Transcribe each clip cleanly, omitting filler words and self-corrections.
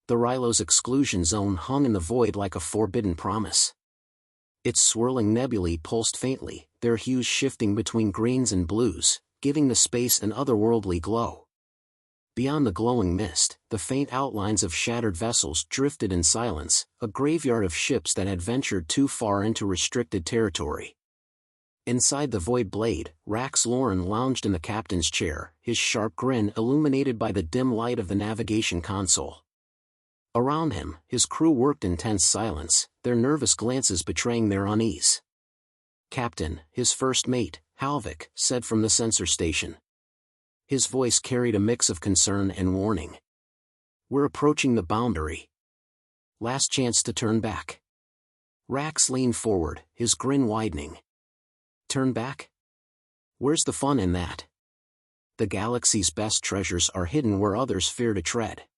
the Rylo's exclusion zone hung in the void like a forbidden promise. Its swirling nebulae pulsed faintly, their hues shifting between greens and blues, giving the space an otherworldly glow. Beyond the glowing mist, the faint outlines of shattered vessels drifted in silence, a graveyard of ships that had ventured too far into restricted territory. Inside the void blade, Rax Lauren lounged in the captain's chair, his sharp grin illuminated by the dim light of the navigation console. Around him, his crew worked in tense silence, their nervous glances betraying their unease. "Captain," his first mate, Halvik, said from the sensor station. His voice carried a mix of concern and warning. "We're approaching the boundary. Last chance to turn back." Rax leaned forward, his grin widening. "Turn back? Where's the fun in that? The galaxy's best treasures are hidden where others fear to tread."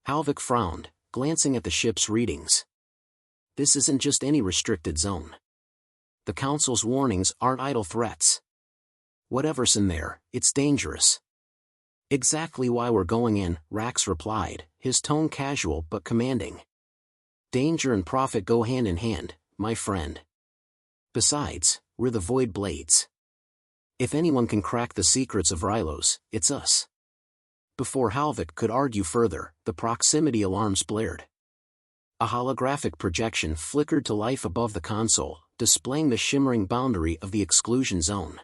Halvik frowned, glancing at the ship's readings. "This isn't just any restricted zone. The Council's warnings aren't idle threats. Whatever's in there, it's dangerous." "Exactly why we're going in," Rax replied, his tone casual but commanding. "Danger and profit go hand in hand, my friend. Besides, we're the Void Blades. If anyone can crack the secrets of Rylos, it's us." Before Halvik could argue further, the proximity alarms blared. A holographic projection flickered to life above the console, displaying the shimmering boundary of the exclusion zone.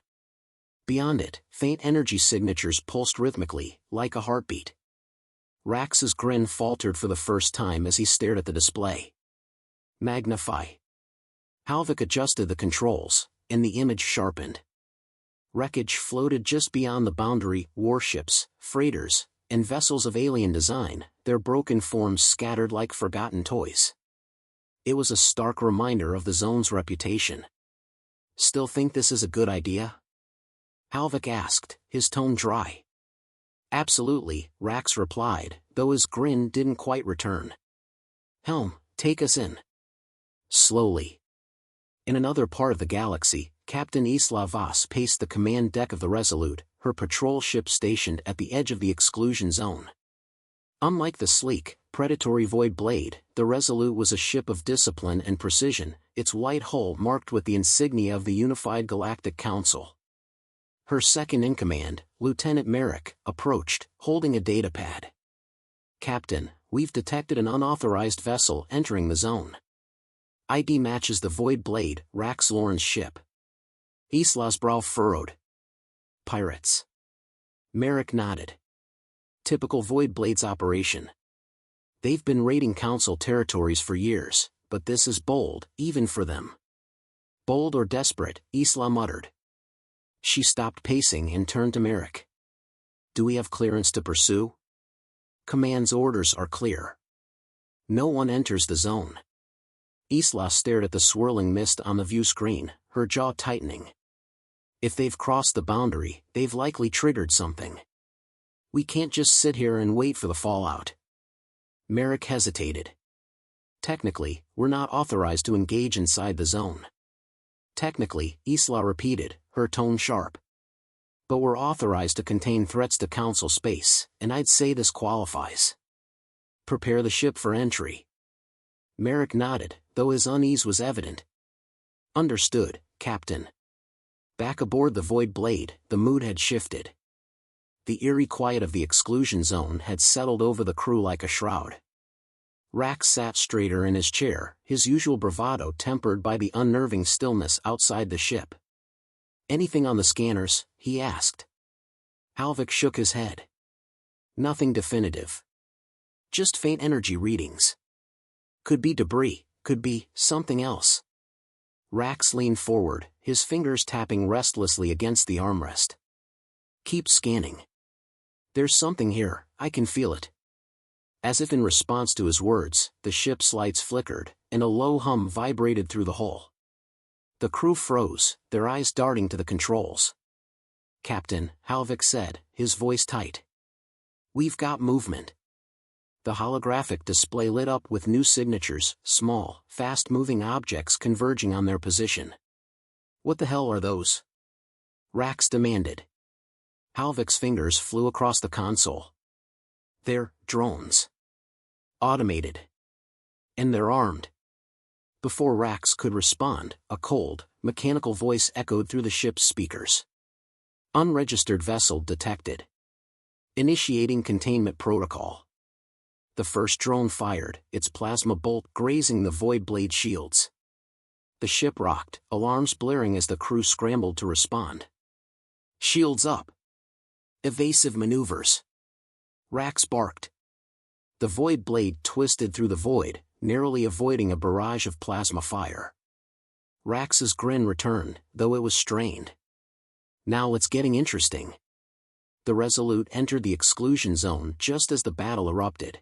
Beyond it, faint energy signatures pulsed rhythmically, like a heartbeat. Rax's grin faltered for the first time as he stared at the display. "Magnify." Halvik adjusted the controls, and the image sharpened. Wreckage floated just beyond the boundary, warships, freighters, and vessels of alien design, their broken forms scattered like forgotten toys. It was a stark reminder of the zone's reputation. "Still think this is a good idea?" Halvik asked, his tone dry. "Absolutely," Rax replied, though his grin didn't quite return. "Helm, take us in." Slowly. In another part of the galaxy, Captain Isla Voss paced the command deck of the Resolute, her patrol ship stationed at the edge of the exclusion zone. Unlike the sleek, predatory Void Blade, the Resolute was a ship of discipline and precision, its white hull marked with the insignia of the Unified Galactic Council. Her second-in-command, Lieutenant Merrick, approached, holding a datapad. "Captain, we've detected an unauthorized vessel entering the zone. ID matches the Void Blade, Rax Lauren's ship." Isla's brow furrowed. "Pirates." Merrick nodded. "Typical Void Blade's operation. They've been raiding Council territories for years, but this is bold, even for them." "Bold or desperate," Isla muttered. She stopped pacing and turned to Merrick. "Do we have clearance to pursue?" "Command's orders are clear. No one enters the zone." Isla stared at the swirling mist on the view screen, her jaw tightening. "If they've crossed the boundary, they've likely triggered something. We can't just sit here and wait for the fallout." Merrick hesitated. "Technically, we're not authorized to engage inside the zone." "Technically," Isla repeated, her tone sharp. "But we're authorized to contain threats to Council space, and I'd say this qualifies. Prepare the ship for entry." Merrick nodded, though his unease was evident. "Understood, Captain." Back aboard the Void Blade, the mood had shifted. The eerie quiet of the exclusion zone had settled over the crew like a shroud. Rax sat straighter in his chair, his usual bravado tempered by the unnerving stillness outside the ship. "Anything on the scanners?" he asked. Halvik shook his head. "Nothing definitive. Just faint energy readings. Could be debris, could be something else." Rax leaned forward, his fingers tapping restlessly against the armrest. "Keep scanning. There's something here, I can feel it." As if in response to his words, the ship's lights flickered, and a low hum vibrated through the hull. The crew froze, their eyes darting to the controls. "Captain," Halvik said, his voice tight. "We've got movement." The holographic display lit up with new signatures, small, fast-moving objects converging on their position. "What the hell are those?" Rax demanded. Halvik's fingers flew across the console. "They're drones." Automated. And they're armed. Before Rax could respond, a cold, mechanical voice echoed through the ship's speakers. Unregistered vessel detected. Initiating containment protocol. The first drone fired, its plasma bolt grazing the void blade shields. The ship rocked, alarms blaring as the crew scrambled to respond. Shields up. Evasive maneuvers. Rax barked. The void blade twisted through the void, narrowly avoiding a barrage of plasma fire. Rax's grin returned, though it was strained. Now it's getting interesting. The Resolute entered the exclusion zone just as the battle erupted.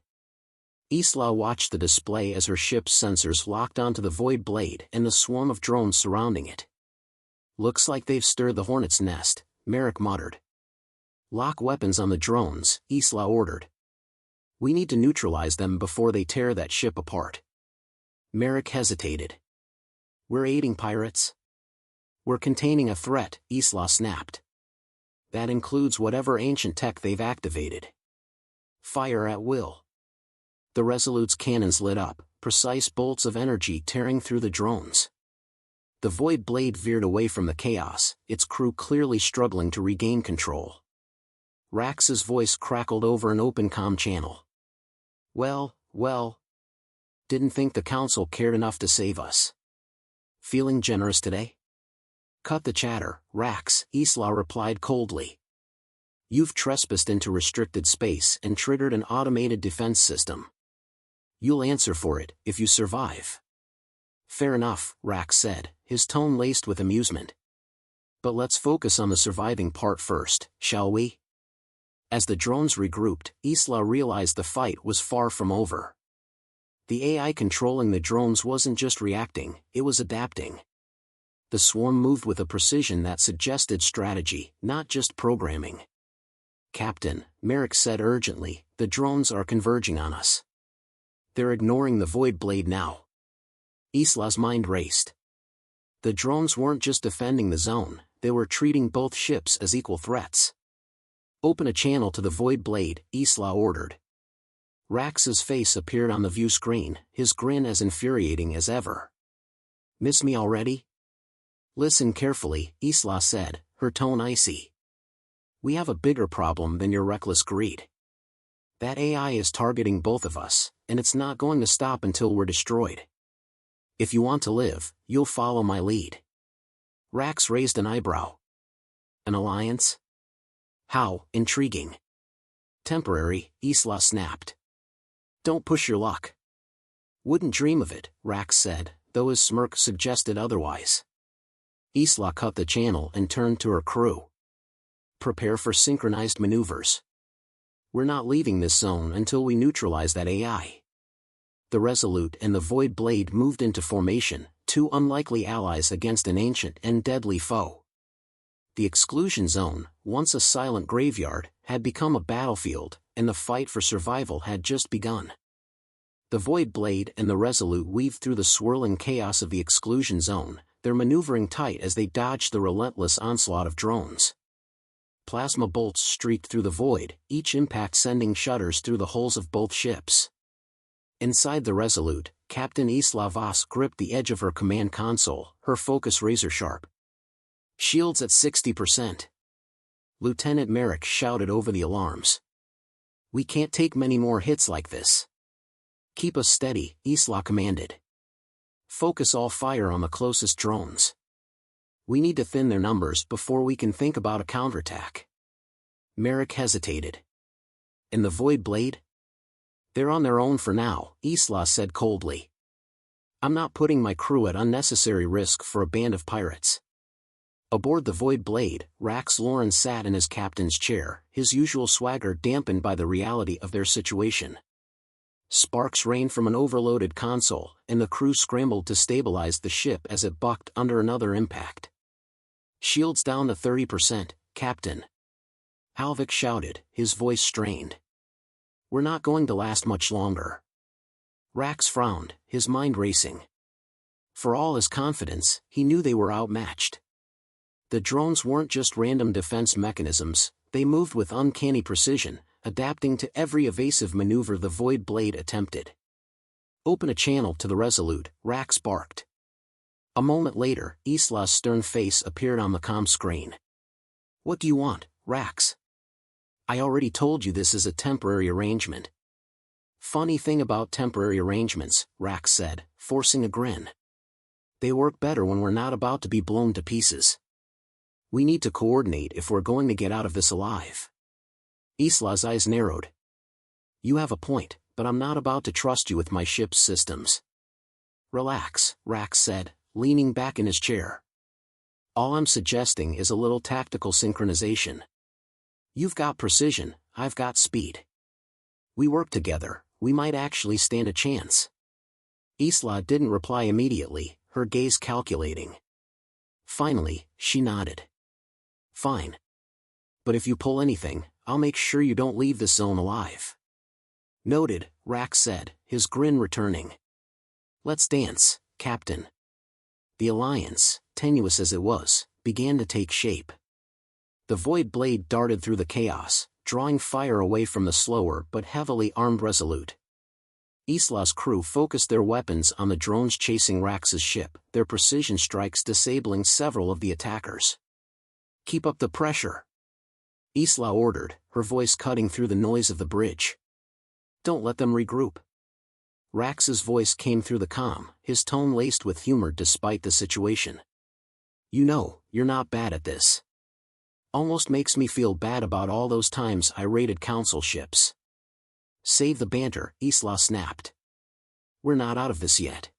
Isla watched the display as her ship's sensors locked onto the void blade and the swarm of drones surrounding it. Looks like they've stirred the hornet's nest, Merrick muttered. Lock weapons on the drones, Isla ordered. We need to neutralize them before they tear that ship apart. Merrick hesitated. We're aiding pirates? We're containing a threat, Isla snapped. That includes whatever ancient tech they've activated. Fire at will. The Resolute's cannons lit up, precise bolts of energy tearing through the drones. The void blade veered away from the chaos, its crew clearly struggling to regain control. Rax's voice crackled over an open comm channel. Well. Didn't think the Council cared enough to save us. Feeling generous today? Cut the chatter, Rax, Isla replied coldly. You've trespassed into restricted space and triggered an automated defense system. You'll answer for it, if you survive. Fair enough, Rax said, his tone laced with amusement. But let's focus on the surviving part first, shall we? As the drones regrouped, Isla realized the fight was far from over. The AI controlling the drones wasn't just reacting, it was adapting. The swarm moved with a precision that suggested strategy, not just programming. Captain, Merrick said urgently, the drones are converging on us. They're ignoring the void blade now. Isla's mind raced. The drones weren't just defending the zone, they were treating both ships as equal threats. Open a channel to the void blade, Isla ordered. Rax's face appeared on the view screen, his grin as infuriating as ever. Miss me already? Listen carefully, Isla said, her tone icy. We have a bigger problem than your reckless greed. That AI is targeting both of us, and it's not going to stop until we're destroyed. If you want to live, you'll follow my lead. Rax raised an eyebrow. An alliance? How intriguing. Temporary, Isla snapped. Don't push your luck. Wouldn't dream of it, Rax said, though his smirk suggested otherwise. Isla cut the channel and turned to her crew. Prepare for synchronized maneuvers. We're not leaving this zone until we neutralize that AI. The Resolute and the Void Blade moved into formation, two unlikely allies against an ancient and deadly foe. The exclusion zone, once a silent graveyard, had become a battlefield, and the fight for survival had just begun. The Void Blade and the Resolute weaved through the swirling chaos of the exclusion zone, their maneuvering tight as they dodged the relentless onslaught of drones. Plasma bolts streaked through the void, each impact sending shudders through the hulls of both ships. Inside the Resolute, Captain Isla Voss gripped the edge of her command console, her focus razor-sharp. Shields at 60%. Lieutenant Merrick shouted over the alarms. We can't take many more hits like this. Keep us steady, Isla commanded. Focus all fire on the closest drones. We need to thin their numbers before we can think about a counterattack. Merrick hesitated. And the Void Blade? They're on their own for now, Isla said coldly. I'm not putting my crew at unnecessary risk for a band of pirates. Aboard the Void Blade, Rax Lauren sat in his captain's chair, his usual swagger dampened by the reality of their situation. Sparks rained from an overloaded console, and the crew scrambled to stabilize the ship as it bucked under another impact. Shields down to 30%, Captain. Halvik shouted, his voice strained. We're not going to last much longer. Rax frowned, his mind racing. For all his confidence, he knew they were outmatched. The drones weren't just random defense mechanisms, they moved with uncanny precision, adapting to every evasive maneuver the Void Blade attempted. "Open a channel to the Resolute," Rax barked. A moment later, Isla's stern face appeared on the comm screen. "What do you want, Rax?" "I already told you this is a temporary arrangement." "Funny thing about temporary arrangements," Rax said, forcing a grin. "They work better when we're not about to be blown to pieces. We need to coordinate if we're going to get out of this alive." Isla's eyes narrowed. "You have a point, but I'm not about to trust you with my ship's systems." "Relax," Rax said, leaning back in his chair. "All I'm suggesting is a little tactical synchronization. You've got precision, I've got speed. We work together, we might actually stand a chance." Isla didn't reply immediately, her gaze calculating. Finally, she nodded. "Fine. But if you pull anything, I'll make sure you don't leave this zone alive." "Noted," Rax said, his grin returning. "Let's dance, Captain." The alliance, tenuous as it was, began to take shape. The Void Blade darted through the chaos, drawing fire away from the slower but heavily armed Resolute. Isla's crew focused their weapons on the drones chasing Rax's ship, their precision strikes disabling several of the attackers. "Keep up the pressure," Isla ordered, her voice cutting through the noise of the bridge. "Don't let them regroup." Rax's voice came through the comm, his tone laced with humor despite the situation. "You know, you're not bad at this. Almost makes me feel bad about all those times I raided council ships." "Save the banter," Isla snapped. "We're not out of this yet."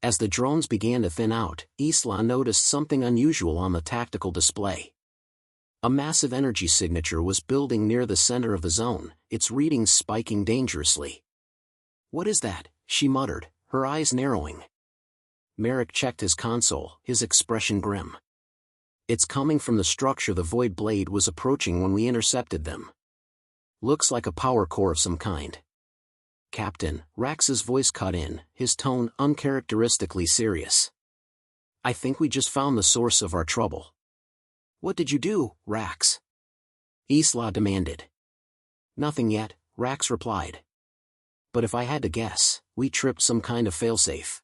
As the drones began to thin out, Isla noticed something unusual on the tactical display. A massive energy signature was building near the center of the zone, its readings spiking dangerously. "What is that?" she muttered, her eyes narrowing. Merrick checked his console, his expression grim. "It's coming from the structure the Void Blade was approaching when we intercepted them. Looks like a power core of some kind." "Captain," Rax's voice cut in, his tone uncharacteristically serious. "I think we just found the source of our trouble." "What did you do, Rax?" Isla demanded. "Nothing yet," Rax replied. "But if I had to guess, we tripped some kind of failsafe.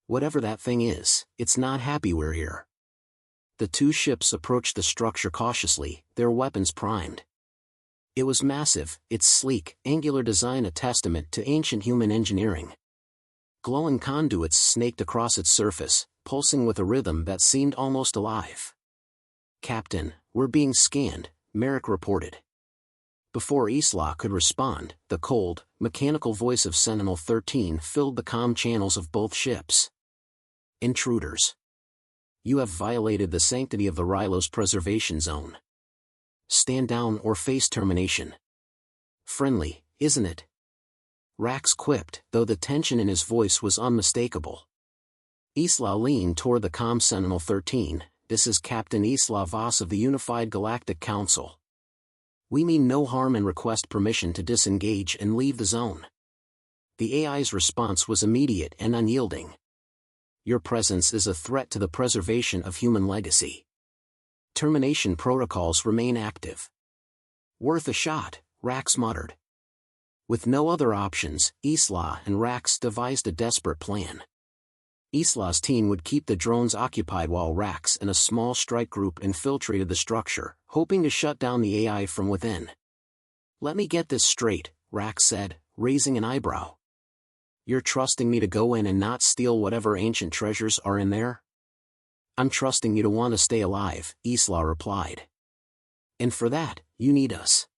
Whatever that thing is, it's not happy we're here." The two ships approached the structure cautiously, their weapons primed. It was massive, its sleek, angular design a testament to ancient human engineering. Glowing conduits snaked across its surface, pulsing with a rhythm that seemed almost alive. "Captain, we're being scanned," Merrick reported. Before Isla could respond, the cold, mechanical voice of Sentinel-13 filled the comm channels of both ships. "Intruders. You have violated the sanctity of the Rylos preservation zone. Stand down or face termination." "Friendly, isn't it?" Rax quipped, though the tension in his voice was unmistakable. Isla leaned toward the comm Sentinel-13, "This is Captain Isla Voss of the Unified Galactic Council. We mean no harm and request permission to disengage and leave the zone." The AI's response was immediate and unyielding. "Your presence is a threat to the preservation of human legacy. Termination protocols remain active." "Worth a shot," Rax muttered. With no other options, Isla and Rax devised a desperate plan. Isla's team would keep the drones occupied while Rax and a small strike group infiltrated the structure, hoping to shut down the AI from within. "Let me get this straight," Rax said, raising an eyebrow. "You're trusting me to go in and not steal whatever ancient treasures are in there?" "I'm trusting you to want to stay alive," Isla replied. "And for that, you need us."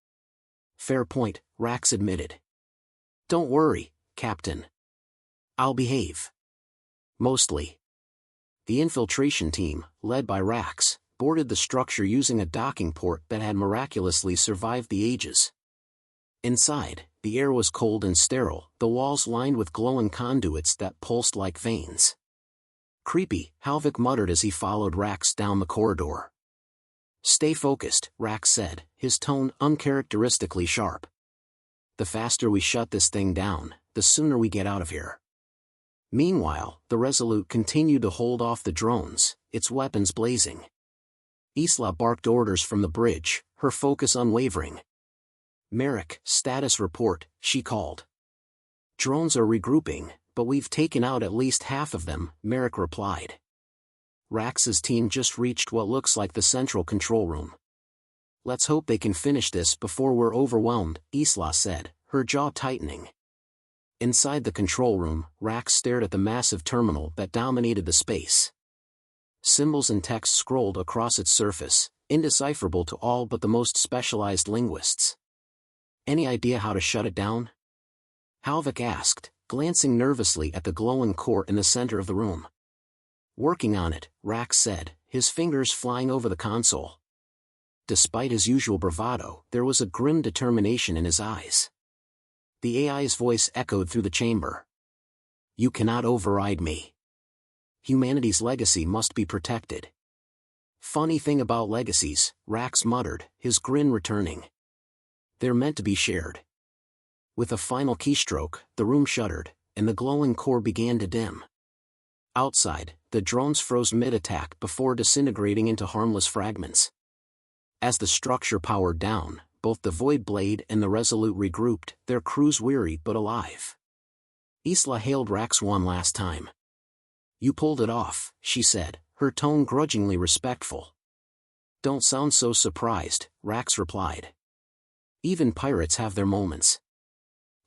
"Fair point," Rax admitted. "Don't worry, Captain. I'll behave. Mostly." The infiltration team, led by Rax, boarded the structure using a docking port that had miraculously survived the ages. Inside, the air was cold and sterile, the walls lined with glowing conduits that pulsed like veins. "Creepy," Halvik muttered as he followed Rax down the corridor. "Stay focused," Rax said, his tone uncharacteristically sharp. "The faster we shut this thing down, the sooner we get out of here." Meanwhile, the Resolute continued to hold off the drones, its weapons blazing. Isla barked orders from the bridge, her focus unwavering. Merrick, status report, she called. Drones are regrouping, but we've taken out at least half of them, Merrick replied. Rax's team just reached what looks like the central control room. Let's hope they can finish this before we're overwhelmed, Isla said, her jaw tightening. Inside the control room, Rax stared at the massive terminal that dominated the space. Symbols and text scrolled across its surface, indecipherable to all but the most specialized linguists. Any idea how to shut it down? Halvik asked, glancing nervously at the glowing core in the center of the room. Working on it, Rax said, his fingers flying over the console. Despite his usual bravado, there was a grim determination in his eyes. The AI's voice echoed through the chamber. You cannot override me. Humanity's legacy must be protected. Funny thing about legacies, Rax muttered, his grin returning. They're meant to be shared. With a final keystroke, the room shuddered, and the glowing core began to dim. Outside, the drones froze mid-attack before disintegrating into harmless fragments. As the structure powered down, both the Void Blade and the Resolute regrouped, their crews weary but alive. Isla hailed Rax one last time. You pulled it off, she said, her tone grudgingly respectful. Don't sound so surprised, Rax replied. Even pirates have their moments.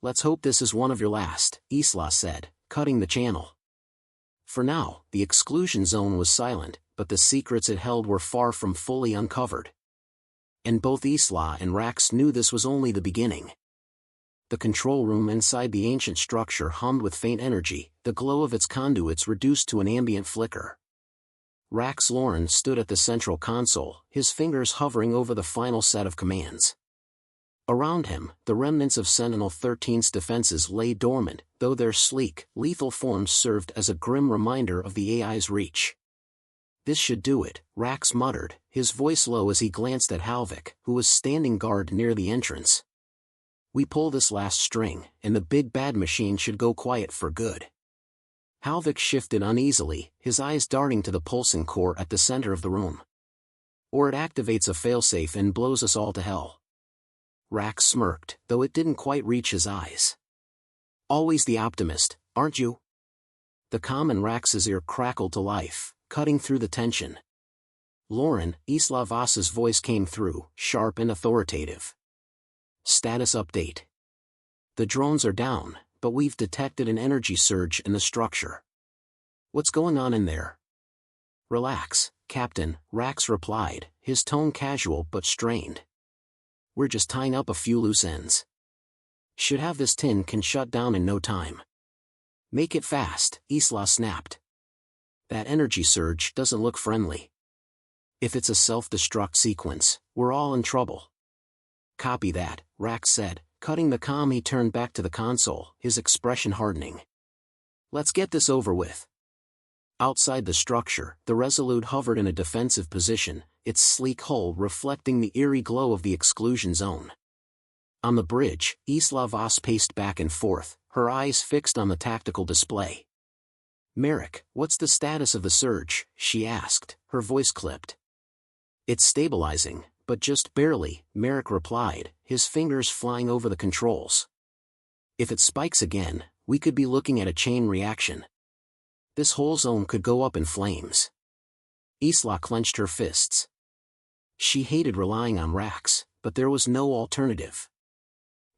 Let's hope this is one of your last, Isla said, cutting the channel. For now, the exclusion zone was silent, but the secrets it held were far from fully uncovered. And both Isla and Rax knew this was only the beginning. The control room inside the ancient structure hummed with faint energy, the glow of its conduits reduced to an ambient flicker. Rax Lauren stood at the central console, his fingers hovering over the final set of commands. Around him, the remnants of Sentinel 13's defenses lay dormant, though their sleek, lethal forms served as a grim reminder of the AI's reach. This should do it, Rax muttered, his voice low as he glanced at Halvik, who was standing guard near the entrance. We pull this last string, and the big bad machine should go quiet for good. Halvik shifted uneasily, his eyes darting to the pulsing core at the center of the room. Or it activates a failsafe and blows us all to hell. Rax smirked, though it didn't quite reach his eyes. Always the optimist, aren't you? The calm in Rax's ear crackled to life, cutting through the tension. Lauren, Isla Voss's voice came through, sharp and authoritative. Status update. The drones are down, but we've detected an energy surge in the structure. What's going on in there? Relax, Captain, Rax replied, his tone casual but strained. We're just tying up a few loose ends. Should have this tin can shut down in no time. Make it fast, Isla snapped. That energy surge doesn't look friendly. If it's a self-destruct sequence, we're all in trouble. Copy that, Rax said, cutting the comm. He turned back to the console, his expression hardening. Let's get this over with. Outside the structure, the Resolute hovered in a defensive position, its sleek hull reflecting the eerie glow of the exclusion zone. On the bridge, Isla Voss paced back and forth, her eyes fixed on the tactical display. Merrick, what's the status of the surge? She asked, her voice clipped. It's stabilizing, but just barely, Merrick replied, his fingers flying over the controls. If it spikes again, we could be looking at a chain reaction. This whole zone could go up in flames. Isla clenched her fists. She hated relying on Rax, but there was no alternative.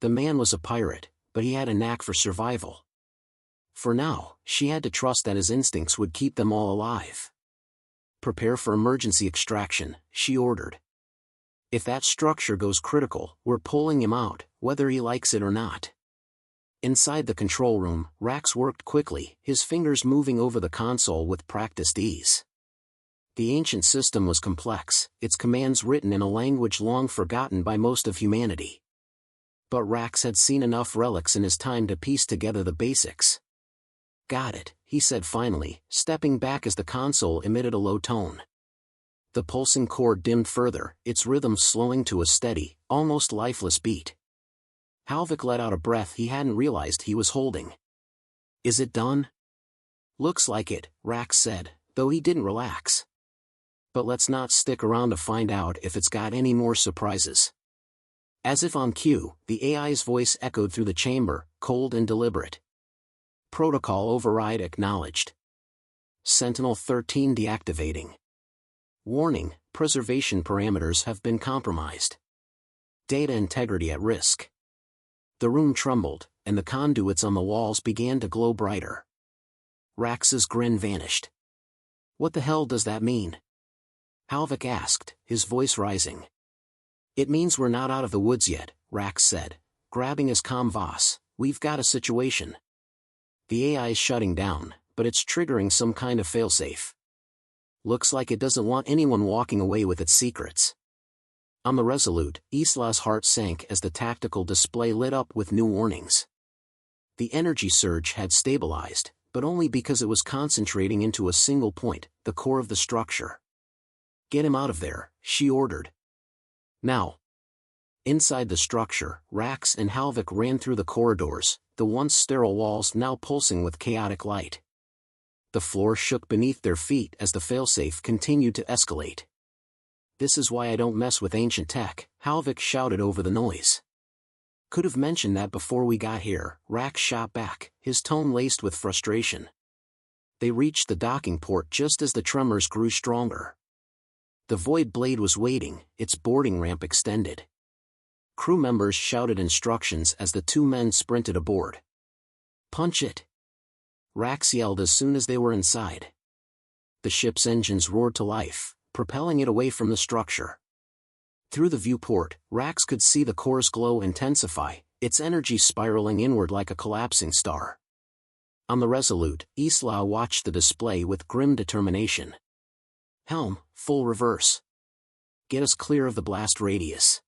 The man was a pirate, but he had a knack for survival. For now, she had to trust that his instincts would keep them all alive. Prepare for emergency extraction, she ordered. If that structure goes critical, we're pulling him out, whether he likes it or not. Inside the control room, Rax worked quickly, his fingers moving over the console with practiced ease. The ancient system was complex, its commands written in a language long forgotten by most of humanity. But Rax had seen enough relics in his time to piece together the basics. Got it, he said finally, stepping back as the console emitted a low tone. The pulsing core dimmed further, its rhythm slowing to a steady, almost lifeless beat. Halvik let out a breath he hadn't realized he was holding. Is it done? Looks like it, Rax said, though he didn't relax. But let's not stick around to find out if it's got any more surprises. As if on cue, the AI's voice echoed through the chamber, cold and deliberate. Protocol override acknowledged. Sentinel-13 deactivating. Warning, preservation parameters have been compromised. Data integrity at risk. The room trembled, and the conduits on the walls began to glow brighter. Rax's grin vanished. What the hell does that mean? Halvik asked, his voice rising. It means we're not out of the woods yet, Rax said, grabbing his comvos. We've got a situation. The AI is shutting down, but it's triggering some kind of failsafe. Looks like it doesn't want anyone walking away with its secrets. On the Resolute, Isla's heart sank as the tactical display lit up with new warnings. The energy surge had stabilized, but only because it was concentrating into a single point, the core of the structure. Get him out of there, she ordered. Now. Inside the structure, Rax and Halvik ran through the corridors, the once sterile walls now pulsing with chaotic light. The floor shook beneath their feet as the failsafe continued to escalate. This is why I don't mess with ancient tech, Halvik shouted over the noise. Could have mentioned that before we got here, Rax shot back, his tone laced with frustration. They reached the docking port just as the tremors grew stronger. The Void Blade was waiting, its boarding ramp extended. Crew members shouted instructions as the two men sprinted aboard. Punch it! Rax yelled as soon as they were inside. The ship's engines roared to life, propelling it away from the structure. Through the viewport, Rax could see the core's glow intensify, its energy spiraling inward like a collapsing star. On the Resolute, Isla watched the display with grim determination. Helm, full reverse. Get us clear of the blast radius.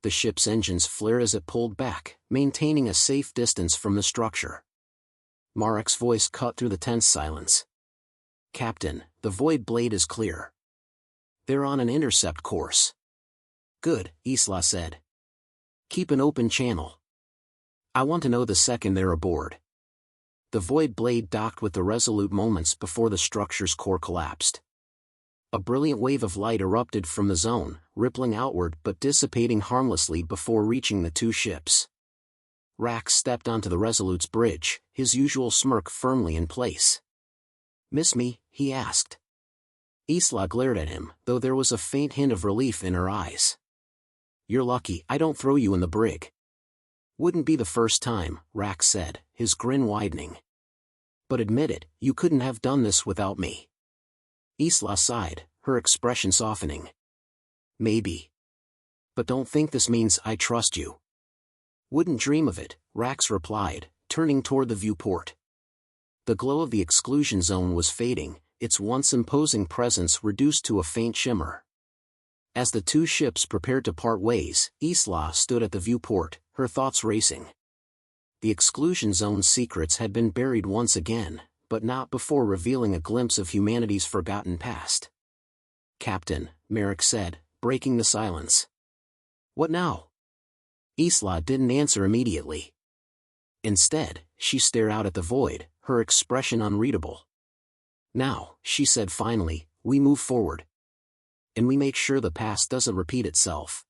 The ship's engines flared as it pulled back, maintaining a safe distance from the structure. Marek's voice cut through the tense silence. Captain, the Void Blade is clear. They're on an intercept course. Good, Isla said. Keep an open channel. I want to know the second they're aboard. The Void Blade docked with the Resolute moments before the structure's core collapsed. A brilliant wave of light erupted from the zone, rippling outward but dissipating harmlessly before reaching the two ships. Rax stepped onto the Resolute's bridge, his usual smirk firmly in place. Miss me? He asked. Isla glared at him, though there was a faint hint of relief in her eyes. You're lucky I don't throw you in the brig. Wouldn't be the first time, Rax said, his grin widening. But admit it, you couldn't have done this without me. Isla sighed, her expression softening. Maybe. But don't think this means I trust you. Wouldn't dream of it, Rax replied, turning toward the viewport. The glow of the exclusion zone was fading, its once imposing presence reduced to a faint shimmer. As the two ships prepared to part ways, Isla stood at the viewport, her thoughts racing. The exclusion zone's secrets had been buried once again, but not before revealing a glimpse of humanity's forgotten past. Captain, Marek said, breaking the silence. What now? Isla didn't answer immediately. Instead, she stared out at the void, her expression unreadable. Now, she said finally, we move forward. And we make sure the past doesn't repeat itself.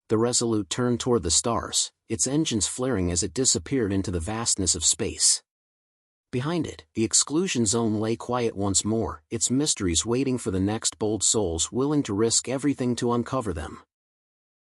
The Resolute turned toward the stars, its engines flaring as it disappeared into the vastness of space. Behind it, the exclusion zone lay quiet once more, its mysteries waiting for the next bold souls willing to risk everything to uncover them.